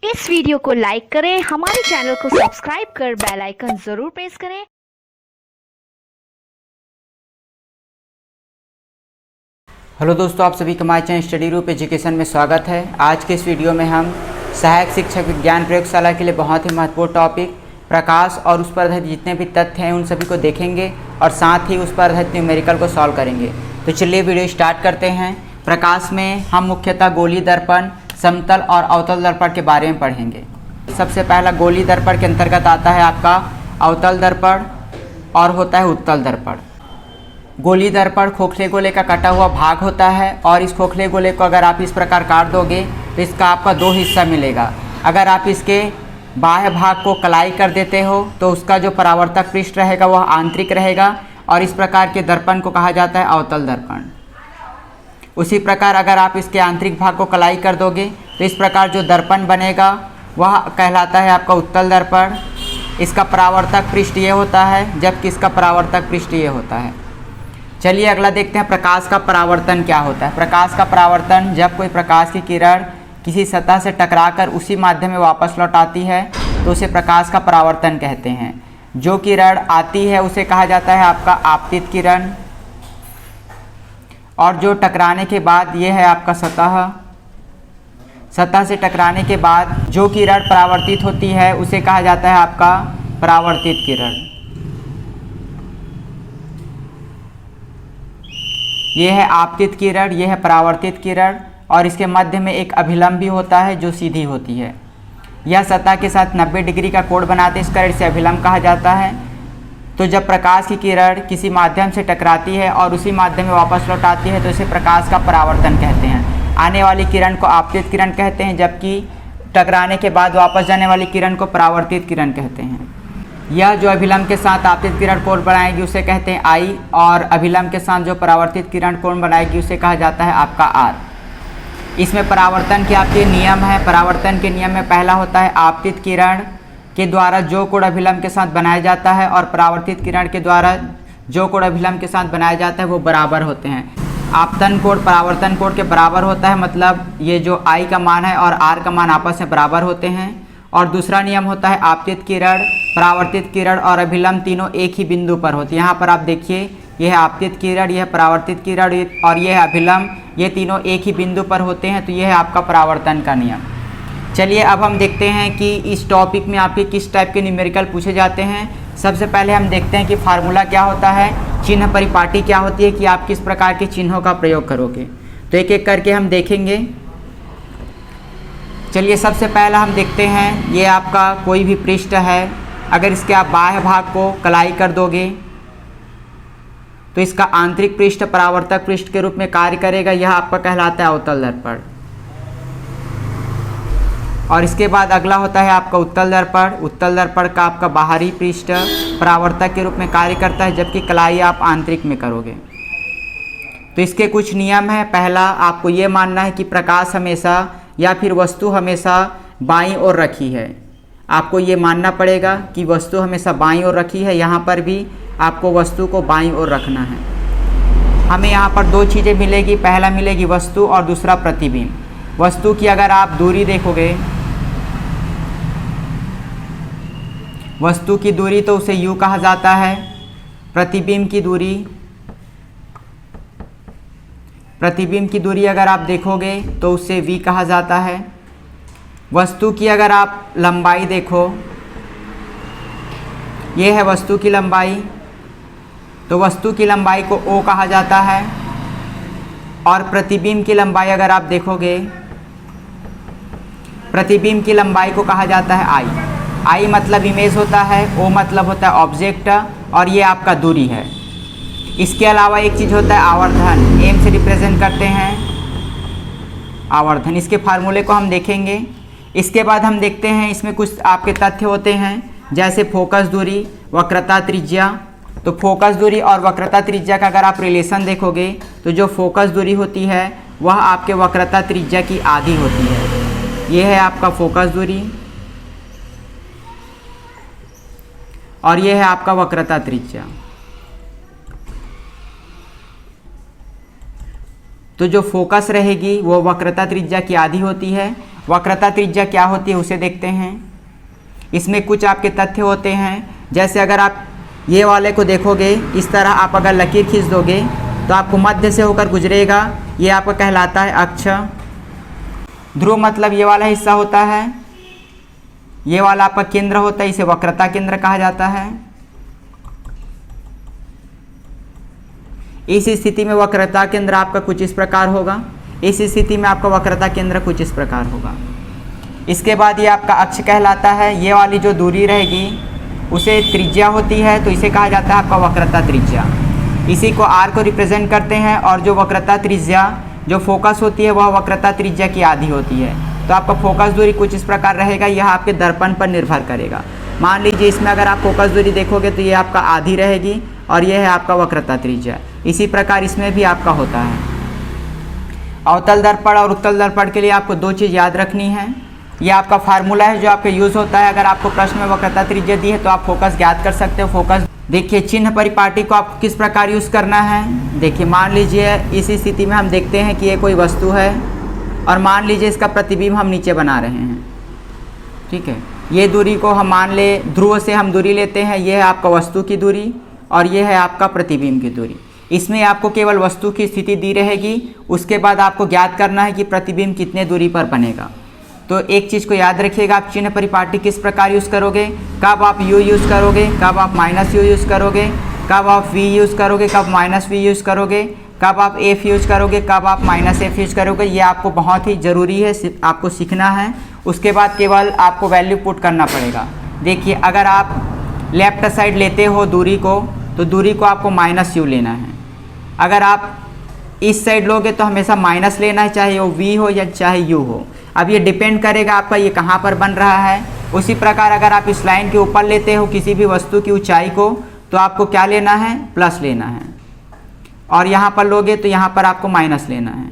इस वीडियो को लाइक करें, हमारे चैनल को सब्सक्राइब कर बेल आइकन जरूर प्रेस करें। हेलो दोस्तों, आप सभी का हमारे चैनल स्टडी रूप एजुकेशन में स्वागत है। आज के इस वीडियो में हम सहायक शिक्षक विज्ञान प्रयोगशाला के लिए बहुत ही महत्वपूर्ण टॉपिक प्रकाश और उस पर आधारित जितने भी तथ्य हैं उन सभी को देखेंगे और साथ ही उस पर आधारित न्यूमेरिकल को सॉल्व करेंगे। तो चलिए वीडियो स्टार्ट करते हैं। प्रकाश में हम मुख्यतः गोलीय दर्पण, समतल और अवतल दर्पण के बारे में पढ़ेंगे। सबसे पहला गोलीय दर्पण के अंतर्गत आता है आपका अवतल दर्पण और होता है उत्तल दर्पण। गोलीय दर्पण खोखले गोले का कटा हुआ भाग होता है और इस खोखले गोले को अगर आप इस प्रकार काट दोगे तो इसका आपका दो हिस्सा मिलेगा। अगर आप इसके बाह्य भाग को कलाई कर देते हो तो उसका जो परावर्तक पृष्ठ रहेगा वह आंतरिक रहेगा और इस प्रकार के दर्पण को कहा जाता है अवतल दर्पण। उसी प्रकार अगर आप इसके आंतरिक भाग को कलाई कर दोगे तो इस प्रकार जो दर्पण बनेगा वह कहलाता है आपका उत्तल दर्पण। इसका परावर्तक पृष्ठ ये होता है जबकि इसका परावर्तक पृष्ठ ये होता है। चलिए अगला देखते हैं प्रकाश का परावर्तन क्या होता है। प्रकाश का परावर्तन जब कोई प्रकाश की किरण किसी सतह से टकराकर उसी माध्यम में वापस लौट आती है तो उसे प्रकाश का परावर्तन कहते हैं। जो किरण आती है उसे कहा जाता है आपका आपतित किरण और जो टकराने के बाद ये है आपका सतह से टकराने के बाद जो किरण परावर्तित होती है उसे कहा जाता है आपका परावर्तित किरण। ये है आपतित किरण, ये है परावर्तित किरण और इसके मध्य में एक अभिलंब भी होता है जो सीधी होती है। यह सतह के साथ 90 डिग्री का कोण बनाते, इस कारण इसे अभिलंब कहा जाता है। तो जब प्रकाश की किरण किसी माध्यम से टकराती है और उसी माध्यम में वापस लौट आती है तो इसे प्रकाश का परावर्तन कहते हैं। आने वाली किरण को आपतित किरण कहते हैं जबकि टकराने के बाद वापस जाने वाली किरण को परावर्तित किरण कहते हैं। यह जो अभिलंब के साथ आपतित किरण कोण बनाएगी उसे कहते हैं आई और अभिलंब के साथ जो परावर्तित किरण कोण बनाएगी उसे कहा जाता है आपका आर। इसमें परावर्तन के आपके नियम है। परावर्तन के नियम में पहला होता है आपतित किरण के द्वारा जो कोण अभिलंब के साथ बनाया जाता है और परावर्तित किरण के द्वारा जो कोण अभिलंब के साथ बनाया जाता है वो बराबर होते हैं। आपतन कोण परावर्तन कोण के बराबर होता है, मतलब ये जो आई का मान है और आर का मान आपस में बराबर होते हैं। और दूसरा नियम होता है आपतित किरण, परावर्तित किरण और अभिलंब तीनों एक ही बिंदु पर होती है। यहाँ पर आप देखिए यह है आपतित किरण, यह है परावर्तित किरण और यह है अभिलंब, ये तीनों एक ही बिंदु पर होते हैं। तो यह है आपका परावर्तन का नियम। चलिए अब हम देखते हैं कि इस टॉपिक में आपके किस टाइप के न्यूमेरिकल पूछे जाते हैं। सबसे पहले हम देखते हैं कि फार्मूला क्या होता है, चिन्ह परिपाटी क्या होती है, कि आप किस प्रकार के चिन्हों का प्रयोग करोगे। तो एक एक करके हम देखेंगे। चलिए सबसे पहला हम देखते हैं, ये आपका कोई भी पृष्ठ है, अगर इसके आप बाह्य भाग को कलाई कर दोगे तो इसका आंतरिक पृष्ठ परावर्तक पृष्ठ के रूप में कार्य करेगा। यह आपका कहलाता है अवतल दर्पण। और इसके बाद अगला होता है आपका उत्तल दर्पण। उत्तल दर्पण का आपका बाहरी पृष्ठ परावर्तक के रूप में कार्य करता है जबकि कलाई आप आंतरिक में करोगे। तो इसके कुछ नियम है। पहला, आपको ये मानना है कि प्रकाश हमेशा या फिर वस्तु हमेशा बाईं ओर रखी है। आपको ये मानना पड़ेगा कि वस्तु हमेशा बाईं ओर रखी है। यहाँ पर भी आपको वस्तु को बाईं ओर रखना है। हमें यहाँ पर दो चीज़ें मिलेगी, पहला मिलेगी वस्तु और दूसरा प्रतिबिंब। वस्तु की अगर आप दूरी देखोगे, वस्तु की दूरी तो उसे U कहा जाता है। प्रतिबिंब की दूरी अगर आप देखोगे तो उसे V कहा जाता है। वस्तु की अगर आप लंबाई देखो, ये है वस्तु की लंबाई, तो वस्तु की लंबाई को O कहा जाता है। और प्रतिबिंब की लंबाई अगर आप देखोगे, प्रतिबिंब की लंबाई को कहा जाता है I। I मतलब इमेज होता है, O मतलब होता है ऑब्जेक्ट और ये आपका दूरी है। इसके अलावा एक चीज़ होता है आवर्धन, M से रिप्रेजेंट करते हैं आवर्धन। इसके फार्मूले को हम देखेंगे। इसके बाद हम देखते हैं इसमें कुछ आपके तथ्य होते हैं जैसे फोकस दूरी, वक्रता त्रिज्या। तो फोकस दूरी और वक्रता त्रिज्या का अगर आप रिलेशन देखोगे तो जो फोकस दूरी होती है वह आपके वक्रता त्रिज्या की आधी होती है। यह है आपका फोकस दूरी और यह है आपका वक्रता त्रिज्या। तो जो फोकस रहेगी वो वक्रता त्रिज्या की आधी होती है। वक्रता त्रिज्या क्या होती है उसे देखते हैं। इसमें कुछ आपके तथ्य होते हैं, जैसे अगर आप ये वाले को देखोगे, इस तरह आप अगर लकीर खींच दोगे तो आपको मध्य से होकर गुजरेगा, ये आपका कहलाता है अक्ष। ध्रुव मतलब ये वाला हिस्सा होता है, ये वाला आपका केंद्र होता है, इसे वक्रता केंद्र कहा जाता है। इस स्थिति में वक्रता केंद्र आपका कुछ इस प्रकार होगा, इस स्थिति में आपका वक्रता केंद्र कुछ इस प्रकार होगा। इसके बाद ये आपका अक्ष कहलाता है। ये वाली जो दूरी रहेगी उसे त्रिज्या होती है, तो इसे कहा जाता है आपका वक्रता त्रिज्या। इसी को r को रिप्रेजेंट करते हैं, और जो वक्रता त्रिज्या जो फोकस होती है वह वक्रता त्रिज्या की आधी होती है। तो आपका फोकस दूरी कुछ इस प्रकार रहेगा, यह आपके दर्पण पर निर्भर करेगा। मान लीजिए इसमें अगर आप फोकस दूरी देखोगे तो ये आपका आधी रहेगी, और यह है आपका वक्रता त्रिज्या। इसी प्रकार इसमें भी आपका होता है। अवतल दर्पण और उत्तल दर्पण के लिए आपको दो चीज़ याद रखनी है। यह आपका फार्मूला है जो आपका यूज़ होता है। अगर आपको प्रश्न में वक्रता त्रिज्या दी है तो आप फोकस ज्ञात कर सकते हो। फोकस देखिए, चिन्ह परिपाटी को आपको किस प्रकार यूज़ करना है। देखिए, मान लीजिए इस स्थिति में हम देखते हैं कि ये कोई वस्तु है, और मान लीजिए इसका प्रतिबिंब हम नीचे बना रहे हैं। ठीक है, ये दूरी को हम मान ले, ध्रुव से हम दूरी लेते हैं, ये है आपका वस्तु की दूरी, और ये है आपका प्रतिबिंब की दूरी। इसमें आपको केवल वस्तु की स्थिति दी रहेगी, उसके बाद आपको ज्ञात करना है कि प्रतिबिंब कितने दूरी पर बनेगा। तो एक चीज़ को याद रखिएगा, आप चिन्ह परिपाटी किस प्रकार यूज़ करोगे, कब आप u यूज़ करोगे, कब आप -u यूज़ करोगे, कब आप v यूज़ करोगे, कब -v यूज़ करोगे, कब आप f यूज़ करोगे, कब आप -f यूज़ करोगे, ये आपको बहुत ही ज़रूरी है, आपको सीखना है। उसके बाद केवल आपको वैल्यू पुट करना पड़ेगा। देखिए, अगर आप लेफ्ट साइड लेते हो दूरी को, तो दूरी को आपको -u लेना है। अगर आप इस साइड लोगे तो हमेशा माइनस लेना है, चाहे वो v हो या चाहे u हो। अब ये डिपेंड करेगा आपका ये कहाँ पर बन रहा है। उसी प्रकार अगर आप इस लाइन के ऊपर लेते हो किसी भी वस्तु की ऊंचाई को, तो आपको क्या लेना है, प्लस लेना है, और यहाँ पर लोगे तो यहाँ पर आपको माइनस लेना है।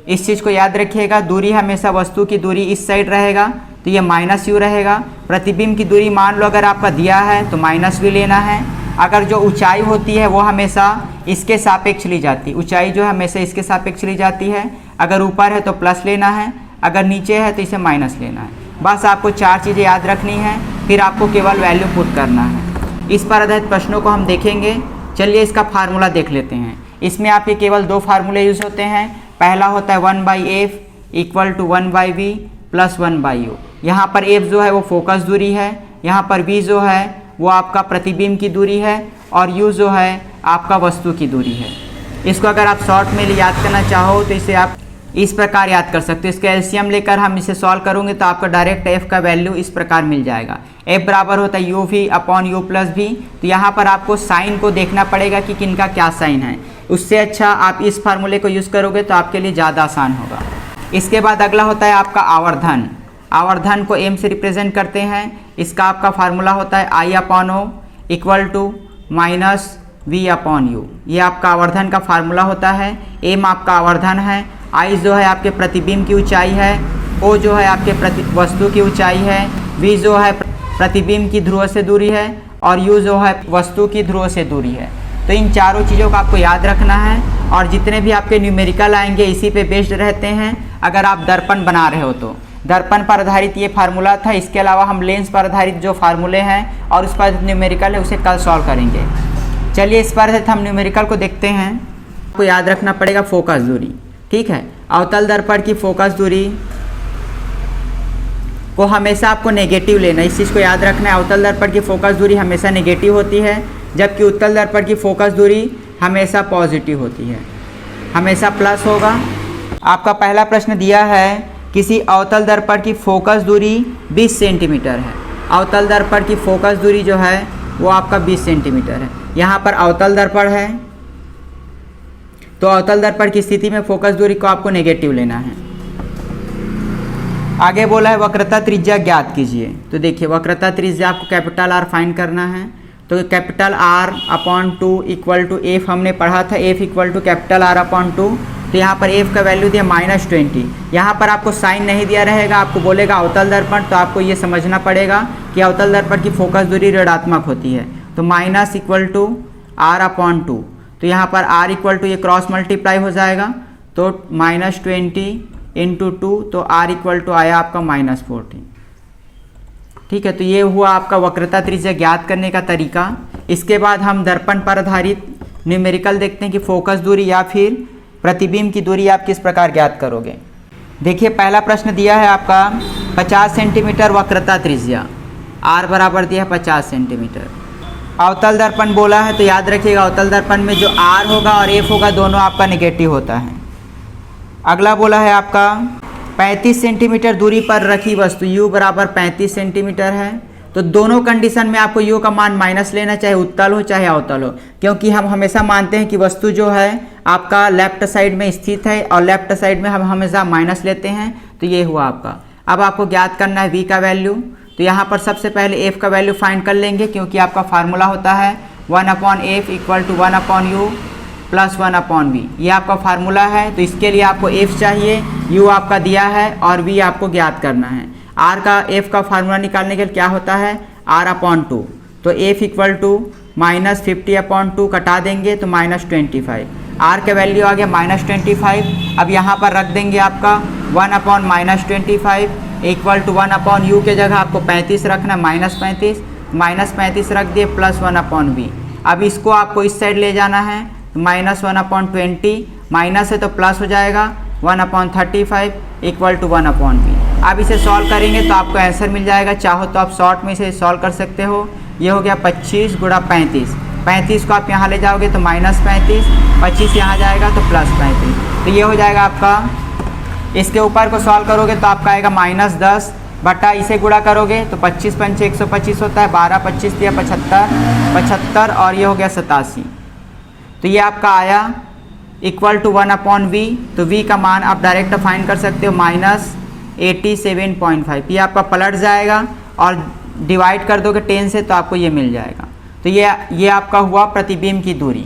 इस चीज़ को याद रखिएगा। दूरी हमेशा वस्तु की दूरी इस साइड रहेगा तो ये -u रहेगा। प्रतिबिंब की दूरी मान लो अगर आपका दिया है तो -v लेना है। अगर जो ऊंचाई होती है वो हमेशा इसके सापेक्ष ली जाती है, ऊंचाई जो है हमेशा इसके सापेक्ष ली जाती है। अगर ऊपर है तो प्लस लेना है, अगर नीचे है तो इसे माइनस लेना है। बस आपको चार चीज़ें याद रखनी है, फिर आपको केवल वैल्यू पुट करना है। इस पर आधारित प्रश्नों को हम देखेंगे। चलिए इसका फार्मूला देख लेते हैं। इसमें आपके केवल दो फार्मूले यूज़ होते हैं। पहला होता है 1/f = 1/v + 1/u। यहाँ पर f जो है वो फोकस दूरी है, यहाँ पर v जो है वो आपका प्रतिबिंब की दूरी है, और u जो है आपका वस्तु की दूरी है। इसको अगर आप शॉर्ट में याद करना चाहो तो इसे आप इस प्रकार याद कर सकते हो। इसका एलसीएम लेकर हम इसे सॉल्व करोगे तो आपका डायरेक्ट f का वैल्यू इस प्रकार मिल जाएगा। f बराबर होता है uv/u+v। तो यहाँ पर आपको साइन को देखना पड़ेगा कि किनका क्या साइन है। उससे अच्छा आप इस फार्मूले को यूज़ करोगे तो आपके लिए ज़्यादा आसान होगा। इसके बाद अगला होता है आपका आवर्धन। आवर्धन को m से रिप्रेजेंट करते हैं। इसका आपका फार्मूला होता है I/O = -v/u। ये आपका आवर्धन का फार्मूला होता है। m आपका आवर्धन है, I जो है आपके प्रतिबिंब की ऊंचाई है, O जो है आपके वस्तु की ऊंचाई है, V जो है प्रतिबिंब की ध्रुव से दूरी है, और U जो है वस्तु की ध्रुव से दूरी है। तो इन चारों चीज़ों को आपको याद रखना है, और जितने भी आपके न्यूमेरिकल आएंगे इसी पे बेस्ड रहते हैं। अगर आप दर्पण बना रहे हो तो दर्पण पर आधारित ये फार्मूला था। इसके अलावा हम लेंस पर आधारित जो फार्मूले हैं और उस पर न्यूमेरिकल है उसे कल सॉल्व करेंगे। चलिए इस पर हम न्यूमेरिकल को देखते हैं। आपको याद रखना पड़ेगा फोकस दूरी। ठीक है, अवतल दर्पण की फोकस दूरी को हमेशा आपको नेगेटिव लेना है। इस चीज़ को याद रखना है। अवतल दर्पण की फोकस दूरी हमेशा नेगेटिव होती है, जबकि उत्तल दर्पण की फोकस दूरी हमेशा पॉजिटिव होती है, हमेशा प्लस होगा। आपका पहला प्रश्न दिया है किसी अवतल दर्पण की फोकस दूरी 20 सेंटीमीटर है। अवतल दर्पण की फोकस दूरी जो है वो आपका 20 सेंटीमीटर है। यहाँ पर अवतल दर्पण है, तो अवतल दर्पण की स्थिति में फोकस दूरी को आपको नेगेटिव लेना है। आगे बोला है वक्रता त्रिज्या ज्ञात कीजिए। तो देखिए वक्रता त्रिज्या आपको कैपिटल R फाइंड करना है। तो कैपिटल R/2 = f हमने पढ़ा था, f = कैपिटल R/2। तो यहाँ पर f का वैल्यू दिया -20। यहाँ पर आपको साइन नहीं दिया रहेगा, आपको बोलेगा अवतल दर्पण, तो आपको ये समझना पड़ेगा कि अवतल दर्पण की फोकस दूरी ऋणात्मक होती है। तो -R/2। तो यहाँ पर R = ये क्रॉस मल्टीप्लाई हो जाएगा, तो -20 इंटू 2, तो R इक्वल टू आया आपका -14। ठीक है, तो ये हुआ आपका वक्रता त्रिज्या ज्ञात करने का तरीका। इसके बाद हम दर्पण पर आधारित न्यूमेरिकल देखते हैं कि फोकस दूरी या फिर प्रतिबिंब की दूरी आप किस प्रकार ज्ञात करोगे। देखिए पहला प्रश्न दिया है आपका 50 सेंटीमीटर वक्रता त्रिज्या, R बराबर दिया है 50 सेंटीमीटर। अवतल दर्पण बोला है, तो याद रखिएगा अवतल दर्पण में जो R होगा और F होगा दोनों आपका नेगेटिव होता है। अगला बोला है आपका 35 सेंटीमीटर दूरी पर रखी वस्तु U बराबर 35 सेंटीमीटर है। तो दोनों कंडीशन में आपको U का मान माइनस लेना, चाहे उत्तल हो चाहे अवतल हो, क्योंकि हम हमेशा मानते हैं कि वस्तु जो है आपका लेफ्ट साइड में स्थित है और लेफ्ट साइड में हम हमेशा माइनस लेते हैं। तो ये हुआ आपका। अब आपको ज्ञात करना है V का वैल्यू। तो यहाँ पर सबसे पहले F का वैल्यू फाइंड कर लेंगे, क्योंकि आपका फार्मूला होता है 1/F equal to 1/U plus 1/V। ये आपका फार्मूला है। तो इसके लिए आपको F चाहिए, U आपका दिया है और V आपको ज्ञात करना है। R का F का फार्मूला निकालने के लिए क्या होता है R/2। तो F इक्वल टू -50/2 कटा देंगे तो -25। R का वैल्यू आ गया -25। अब यहाँ पर रख देंगे आपका 1/-25 इक्वल टू 1/U के जगह आपको 35 रखना, -35 रख दिए प्लस 1/V। अब इसको आपको इस साइड ले जाना है, तो -1/20 माइनस है तो प्लस हो जाएगा 1/35 इक्वल टू 1/V। अब इसे सॉल्व करेंगे तो आपको आंसर मिल जाएगा। चाहो तो आप शॉर्ट में इसे सॉल्व कर सकते हो। ये हो गया 25 × 35। 35 को आप यहाँ ले जाओगे तो -35, 25 यहाँ जाएगा तो +35। तो ये हो जाएगा आपका। इसके ऊपर को सॉल्व करोगे तो आपका आएगा -10 बटा इसे गुणा करोगे तो 25 × 5 = 125 होता है, 12 25 दिया 75 और ये हो गया 87। तो ये आपका आया इक्वल टू 1/V। तो V का मान आप डायरेक्ट फाइंड कर सकते हो -87.5। ये आपका पलट जाएगा और डिवाइड कर दोगे 10 से तो आपको ये मिल जाएगा। तो ये आपका हुआ प्रतिबिंब की दूरी।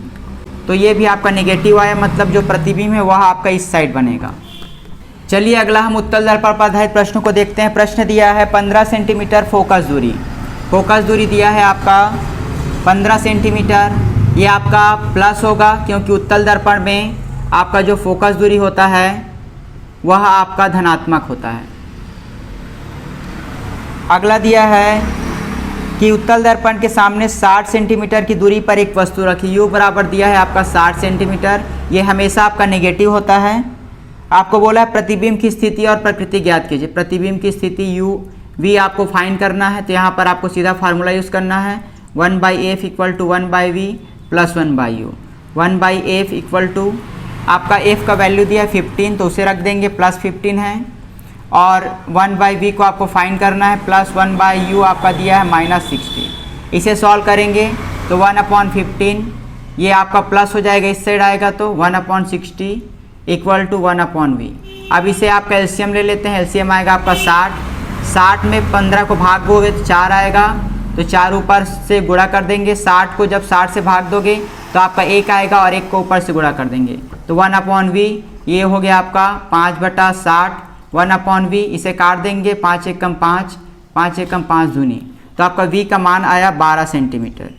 तो ये भी आपका नेगेटिव आया, मतलब जो प्रतिबिंब है वह आपका इस साइड बनेगा। चलिए अगला हम उत्तल दर्पण पर आधारित प्रश्नों को देखते हैं। प्रश्न दिया है 15 सेंटीमीटर फोकस दूरी। फोकस दूरी दिया है आपका 15 सेंटीमीटर। ये आपका प्लस होगा, क्योंकि उत्तल दर्पण में आपका जो फोकस दूरी होता है वह आपका धनात्मक होता है। अगला दिया है कि उत्तल दर्पण के सामने 60 सेंटीमीटर की दूरी पर एक वस्तु रखी। U बराबर दिया है आपका 60 सेंटीमीटर। ये हमेशा आपका नेगेटिव होता है। आपको बोला है प्रतिबिंब की स्थिति और प्रकृति ज्ञात कीजिए। प्रतिबिंब की स्थिति U V आपको फाइंड करना है। तो यहाँ पर आपको सीधा फार्मूला यूज़ करना है 1/F इक्वल टू 1/V प्लस 1/U। 1/F इक्वल टू आपका F का वैल्यू दिया है 15, तो उसे रख देंगे +15 है, और 1/V को आपको फाइंड करना है, प्लस 1/U आपका दिया है -60। इसे सॉल्व करेंगे तो 1/15 ये आपका प्लस हो जाएगा, इस साइड आएगा तो 1/60 इक्वल टू 1/V। अब इसे आप एलसीएम ले लेते हैं। एलसीएम आएगा आपका 60 में 15 को भाग दोगे तो 4 आएगा, तो 4 ऊपर से गुणा कर देंगे। 60 को जब 60 से भाग दोगे तो आपका 1 आएगा और 1 को ऊपर से गुणा कर देंगे तो 1/V। ये हो गया आपका 5/60 1/V। इसे काट देंगे, 5 एकम 5, 5 एकम 5 दूनी, तो आपका V का मान आया 12 सेंटीमीटर।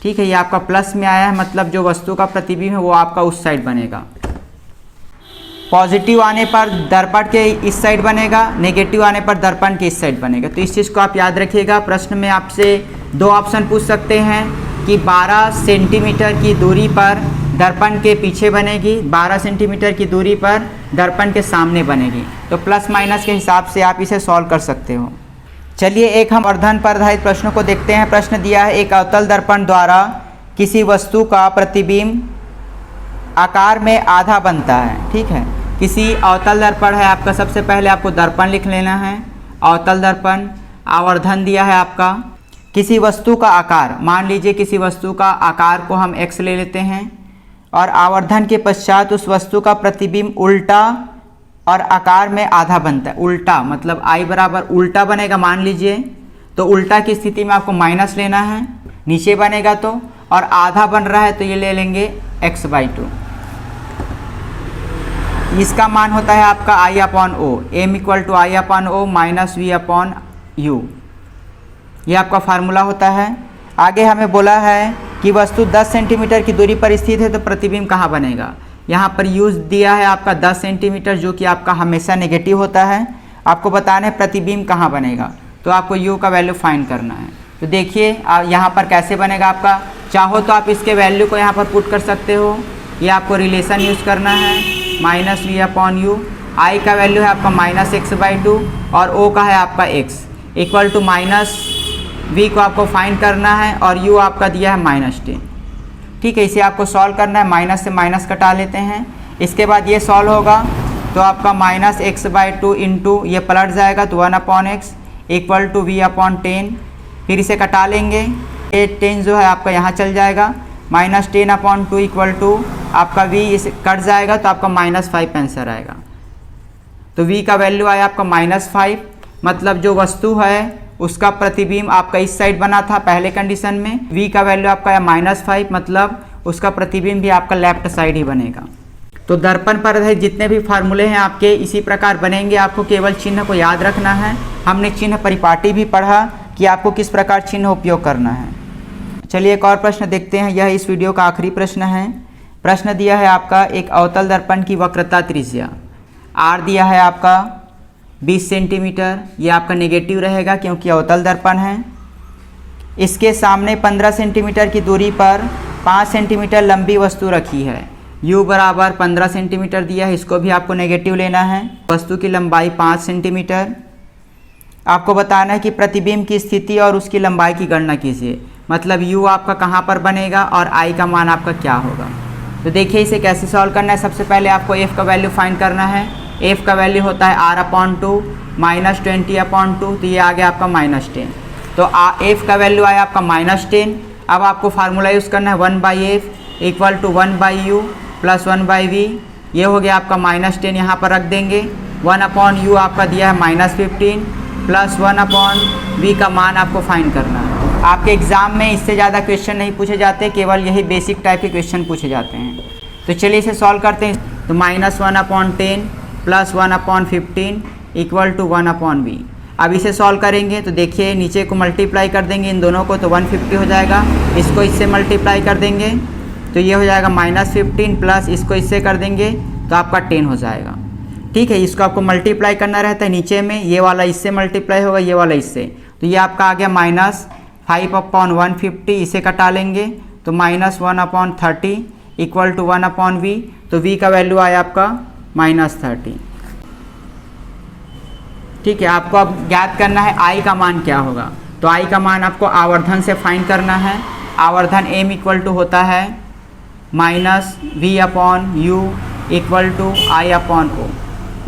ठीक है, ये आपका प्लस में आया है, मतलब जो वस्तु का प्रतिबिंब है वो आपका उस साइड बनेगा। पॉजिटिव आने पर दर्पण के इस साइड बनेगा, नेगेटिव आने पर दर्पण के इस साइड बनेगा। तो इस चीज़ को आप याद रखिएगा। प्रश्न में आपसे 2 ऑप्शन पूछ सकते हैं कि 12 सेंटीमीटर की दूरी पर दर्पण के पीछे बनेगी, 12 सेंटीमीटर की दूरी पर दर्पण के सामने बनेगी। तो प्लस माइनस के हिसाब से आप इसे सॉल्व कर सकते हो। चलिए एक हम अर्धन पर आधारित प्रश्नों को देखते हैं। प्रश्न दिया है एक अवतल दर्पण द्वारा किसी वस्तु का प्रतिबिंब आकार में आधा बनता है। ठीक है, किसी अवतल दर्पण है आपका, सबसे पहले आपको दर्पण लिख लेना है। अवतल दर्पण, आवर्धन दिया है आपका। किसी वस्तु का आकार, मान लीजिए किसी वस्तु का आकार को हम x ले लेते हैं, और आवर्धन के पश्चात उस वस्तु का प्रतिबिंब उल्टा और आकार में आधा बनता है। उल्टा मतलब I बराबर उल्टा बनेगा मान लीजिए, तो उल्टा की स्थिति में आपको माइनस लेना है, नीचे बनेगा तो, और आधा बन रहा है तो ये ले लेंगे x/2। इसका मान होता है आपका I/O, M equal to I/O minus V/U। ये आपका फार्मूला होता है। आगे हमें बोला है कि वस्तु 10 सेंटीमीटर की दूरी पर स्थित है तो प्रतिबिंब कहाँ बनेगा। यहाँ पर यूज़ दिया है आपका 10 सेंटीमीटर, जो कि आपका हमेशा नेगेटिव होता है। आपको बताना है प्रतिबिंब कहाँ बनेगा, तो आपको यू का वैल्यू फाइंड करना है। तो देखिए यहाँ पर कैसे बनेगा आपका, चाहो तो आप इसके वैल्यू को यहाँ पर पुट कर सकते हो। ये आपको रिलेशन यूज़ करना है -v/u। आई का वैल्यू है आपका -x/2 और ओ का है आपका x इक्वल टू -v को आपको फाइंड करना है और u आपका दिया है -10। ठीक है, इसे आपको सॉल्व करना है, माइनस से माइनस कटा लेते हैं। इसके बाद ये सॉल्व होगा तो आपका -x/2 इंटू ये पलट जाएगा तो 1/x इक्वल टू v/10। फिर इसे कटा लेंगे, ये 10 जो है आपका यहाँ चल जाएगा, -10/2 इक्वल टू आपका v इसे कट जाएगा तो आपका -5 आंसर आएगा। तो v का वैल्यू आया आपका -5, मतलब जो वस्तु है उसका प्रतिबिंब आपका इस साइड बना था पहले कंडीशन में, v का वैल्यू आपका है -5, मतलब उसका प्रतिबिंब भी आपका लेफ्ट साइड ही बनेगा। तो दर्पण पर आधारित जितने भी फार्मूले हैं आपके इसी प्रकार बनेंगे, आपको केवल चिन्ह को याद रखना है। हमने चिन्ह परिपाटी भी पढ़ा कि आपको किस प्रकार चिन्ह उपयोग करना है। चलिए एक और प्रश्न देखते हैं, यह इस वीडियो का आखिरी प्रश्न है। प्रश्न दिया है आपका एक अवतल दर्पण की वक्रता त्रिज्या r दिया है आपका 20 सेंटीमीटर, ये आपका नेगेटिव रहेगा क्योंकि अवतल दर्पण है। इसके सामने 15 सेंटीमीटर की दूरी पर 5 सेंटीमीटर लंबी वस्तु रखी है, u बराबर 15 सेंटीमीटर दिया है, इसको भी आपको नेगेटिव लेना है। वस्तु की लंबाई 5 सेंटीमीटर। आपको बताना है कि प्रतिबिंब की स्थिति और उसकी लंबाई की गणना कीजिए, मतलब u आपका कहाँ पर बनेगा और i का मान आपका क्या होगा। तो देखिए इसे कैसे सॉल्व करना है। सबसे पहले आपको f का वैल्यू फाइंड करना है। f का वैल्यू होता है r/2 -20/2, तो ये आ गया आपका -10। तो f का वैल्यू आया आपका -10। अब आपको फार्मूला यूज़ करना है 1/f equal to 1/u plus 1/v। ये हो गया आपका -10, यहाँ पर रख देंगे। 1/u आपका दिया है -15 प्लस 1/v का मान आपको फाइंड करना है। आपके एग्ज़ाम में इससे ज़्यादा क्वेश्चन नहीं पूछे जाते, केवल यही बेसिक टाइप के क्वेश्चन पूछे जाते हैं। तो चलिए इसे सॉल्व करते हैं। तो -1/10 प्लस 1/15 इक्वल टू 1/v। अब इसे सॉल्व करेंगे तो देखिए नीचे को मल्टीप्लाई कर देंगे इन दोनों को तो 150 हो जाएगा, इसको इससे मल्टीप्लाई कर देंगे तो ये हो जाएगा -15 प्लस इसको इससे कर देंगे तो आपका 10 हो जाएगा। ठीक है, इसको आपको मल्टीप्लाई करना रहता है नीचे में, ये वाला इससे मल्टीप्लाई होगा, ये वाला इससे, तो ये आपका आ गया -5/150, इसे कटा लेंगे तो -1/30 इक्वल टू 1/v। तो v का वैल्यू आया आपका -30। ठीक है, आपको अब ज्ञात करना है i का मान क्या होगा। तो i का मान आपको आवर्धन से फाइंड करना है। आवर्धन m इक्वल टू होता है -v/u इक्वल टू i/o।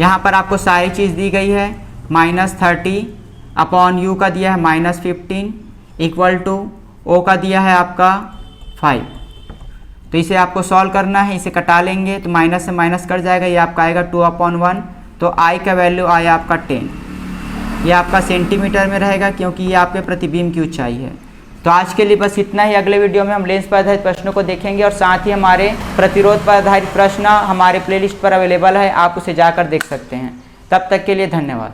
यहाँ पर आपको सारी चीज़ दी गई है, -30/u का दिया है -15 इक्वल टू o का दिया है आपका 5। तो इसे आपको सॉल्व करना है, इसे कटा लेंगे तो माइनस से माइनस कट जाएगा, ये आपका आएगा 2/1। तो i का वैल्यू आया आपका 10। ये आपका सेंटीमीटर में रहेगा क्योंकि ये आपके प्रतिबिंब की ऊंचाई है। तो आज के लिए बस इतना ही। अगले वीडियो में हम लेंस पर आधारित प्रश्नों को देखेंगे और साथ ही हमारे प्रतिरोध पर आधारित प्रश्न हमारे प्लेलिस्ट पर अवेलेबल है, आप उसे जाकर देख सकते हैं। तब तक के लिए धन्यवाद।